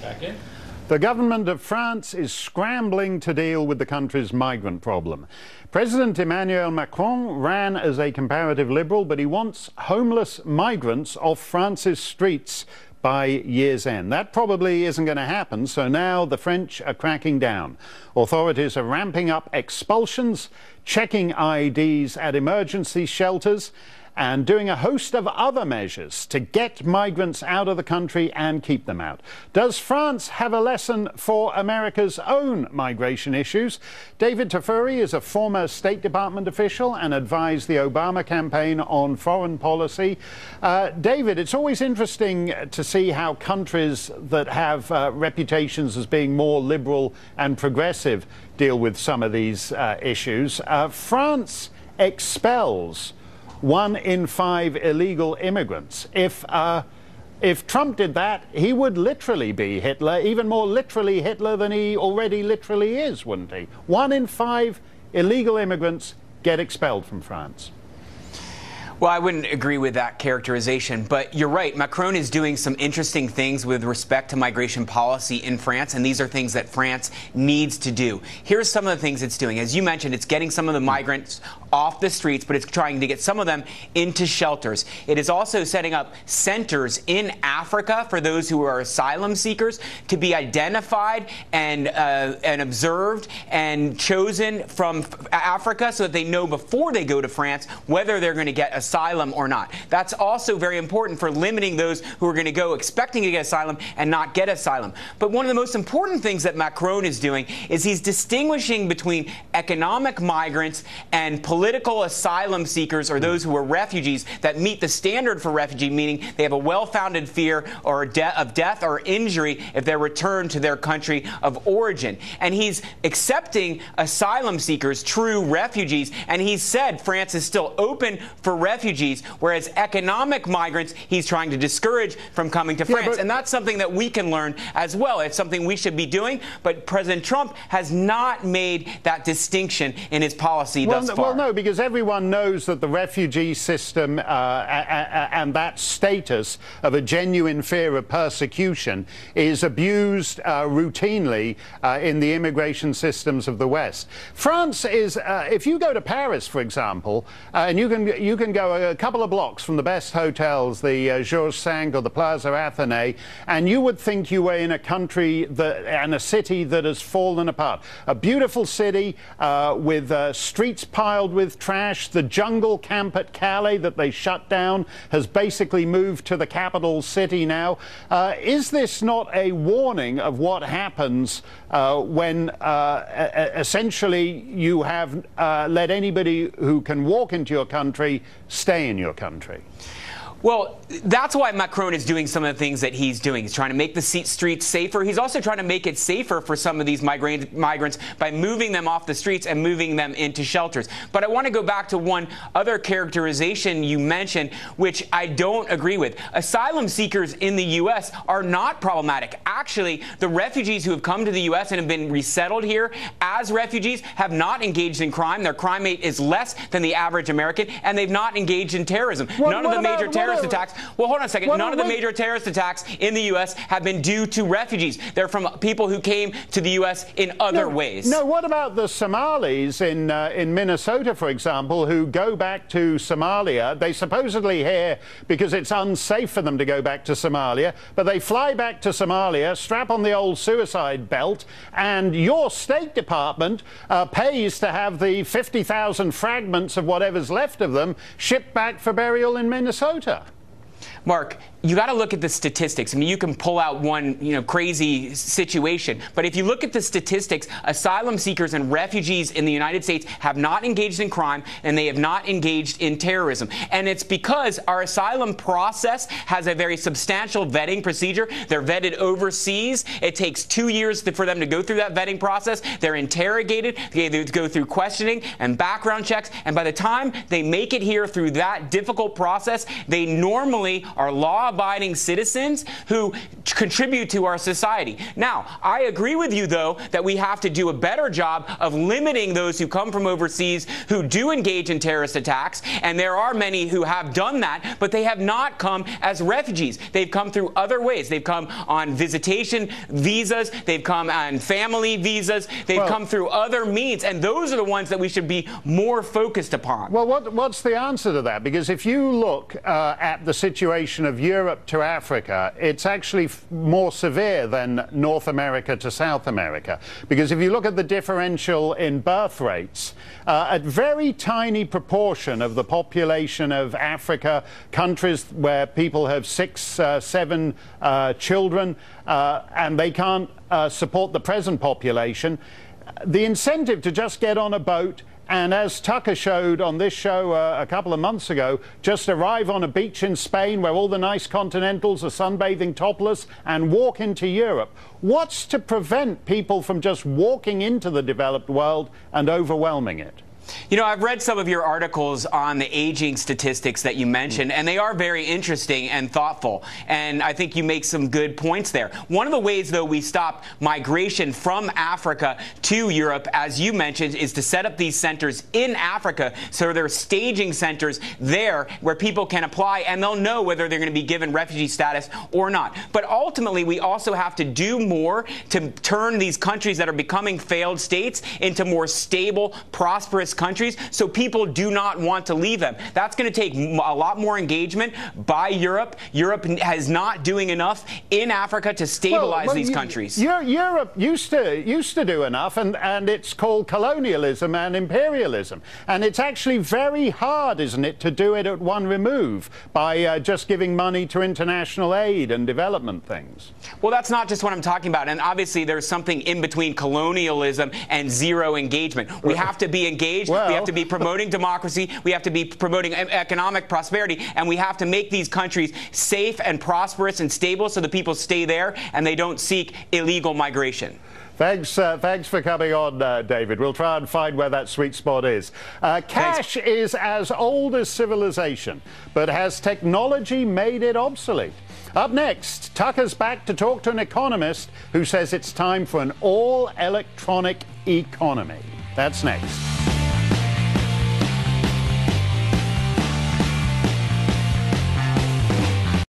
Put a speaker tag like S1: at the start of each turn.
S1: Back in.
S2: The government of France is scrambling to deal with the country's migrant problem. President Emmanuel Macron ran as a comparative liberal, but he wants homeless migrants off France's streets by year's end. That probably isn't going to happen, so now the French are cracking down. Authorities are ramping up expulsions, checking IDs at emergency shelters, and doing a host of other measures to get migrants out of the country and keep them out. Does France have a lesson for America's own migration issues? David Tafuri is a former State Department official and advised the Obama campaign on foreign policy. David, it's always interesting to see how countries that have reputations as being more liberal and progressive deal with some of these issues. France expels 1 in 5 illegal immigrants. If Trump did that, he would literally be Hitler, even more literally Hitler than he already literally is, wouldn't he? 1 in 5 illegal immigrants get expelled from France.
S3: Well, I wouldn't agree with that characterization, but you're right. Macron is doing some interesting things with respect to migration policy in France, and these are things that France needs to do. Here's some of the things it's doing. As you mentioned, it's getting some of the migrants off the streets, but it's trying to get some of them into shelters. It is also setting up centers in Africa for those who are asylum seekers to be identified and observed and chosen from Africa so that they know before they go to France whether they're going to get asylum or not. That's also very important for limiting those who are going to go expecting to get asylum and not get asylum. But one of the most important things that Macron is doing is he's distinguishing between economic migrants and political asylum seekers, or those who are refugees that meet the standard for refugee, meaning they have a well-founded fear or of death or injury if they're returned to their country of origin. And he's accepting asylum seekers, true refugees, and he said France is still open for refugees, whereas economic migrants he's trying to discourage from coming to France. And that's something that we can learn as well. It's something we should be doing, but President Trump has not made that distinction in his policy thus far.
S2: Well, no, because everyone knows that the refugee system and that status of a genuine fear of persecution is abused routinely in the immigration systems of the West. France is, if you go to Paris, for example, and you can go a couple of blocks from the best hotels, the Georges V or the Plaza Athénée, and you would think you were in a country and a city that has fallen apart. A beautiful city with streets piled with trash. The jungle camp at Calais that they shut down has basically moved to the capital city now. Is this not a warning of what happens when essentially you have let anybody who can walk into your country stay in your country?
S3: Well, that's why Macron is doing some of the things that he's doing. He's trying to make the streets safer. He's also trying to make it safer for some of these migrants by moving them off the streets and moving them into shelters. But I want to go back to one other characterization you mentioned, which I don't agree with. Asylum seekers in the U.S. are not problematic. Actually, the refugees who have come to the U.S. and have been resettled here as refugees have not engaged in crime. Their crime rate is less than the average American, and they've not engaged in terrorism. None of the major terrorist attacks. Well, hold on a second. None of the major terrorist attacks in the U.S. have been due to refugees. They're from people who came to the U.S. in other ways.
S2: No, what about the Somalis in Minnesota, for example, who go back to Somalia? They supposedly here because it's unsafe for them to go back to Somalia, but they fly back to Somalia, strap on the old suicide belt, and your State Department pays to have the 50,000 fragments of whatever's left of them shipped back for burial in Minnesota.
S3: Mark, you got to look at the statistics. I mean, you can pull out one, crazy situation, but if you look at the statistics, asylum seekers and refugees in the United States have not engaged in crime and they have not engaged in terrorism. And it's because our asylum process has a very substantial vetting procedure. They're vetted overseas. It takes 2 years for them to go through that vetting process. They're interrogated. They go through questioning and background checks. And by the time they make it here through that difficult process, they normally are law law-abiding citizens who contribute to our society. Now, I agree with you, though, that we have to do a better job of limiting those who come from overseas who do engage in terrorist attacks, and there are many who have done that, but they have not come as refugees. They've come through other ways. They've come on visitation visas, they've come on family visas, they've come through other means, and those are the ones that we should be more focused upon.
S2: Well, what's the answer to that? Because if you look at the situation of Europe to Africa, it's actually more severe than North America to South America. Because if you look at the differential in birth rates, a very tiny proportion of the population of Africa, countries where people have 6, 7 children, and they can't support the present population, the incentive to just get on a boat and, as Tucker showed on this show a couple of months ago, just arrive on a beach in Spain where all the nice continentals are sunbathing topless and walk into Europe. What's to prevent people from just walking into the developed world and overwhelming it?
S3: You know, I've read some of your articles on the aging statistics that you mentioned, and they are very interesting and thoughtful. And I think you make some good points there. One of the ways, though, we stop migration from Africa to Europe, as you mentioned, is to set up these centers in Africa. So there are staging centers there where people can apply, and they'll know whether they're going to be given refugee status or not. But ultimately, we also have to do more to turn these countries that are becoming failed states into more stable, prosperous countries, so people do not want to leave them. That's going to take a lot more engagement by Europe. Europe is not doing enough in Africa to stabilize these countries.
S2: Europe used to do enough, and it's called colonialism and imperialism. And it's actually very hard, isn't it, to do it at one remove by just giving money to international aid and development things.
S3: Well, that's not just what I'm talking about. And obviously, there's something in between colonialism and zero engagement. We have to be engaged. We have to be promoting democracy. We have to be promoting economic prosperity. And we have to make these countries safe and prosperous and stable so the people stay there and they don't seek illegal migration.
S2: Thanks for coming on, David. We'll try and find where that sweet spot is. Cash is as old as civilization, but has technology made it obsolete? Up next, Tucker's back to talk to an economist who says it's time for an all-electronic economy. That's next.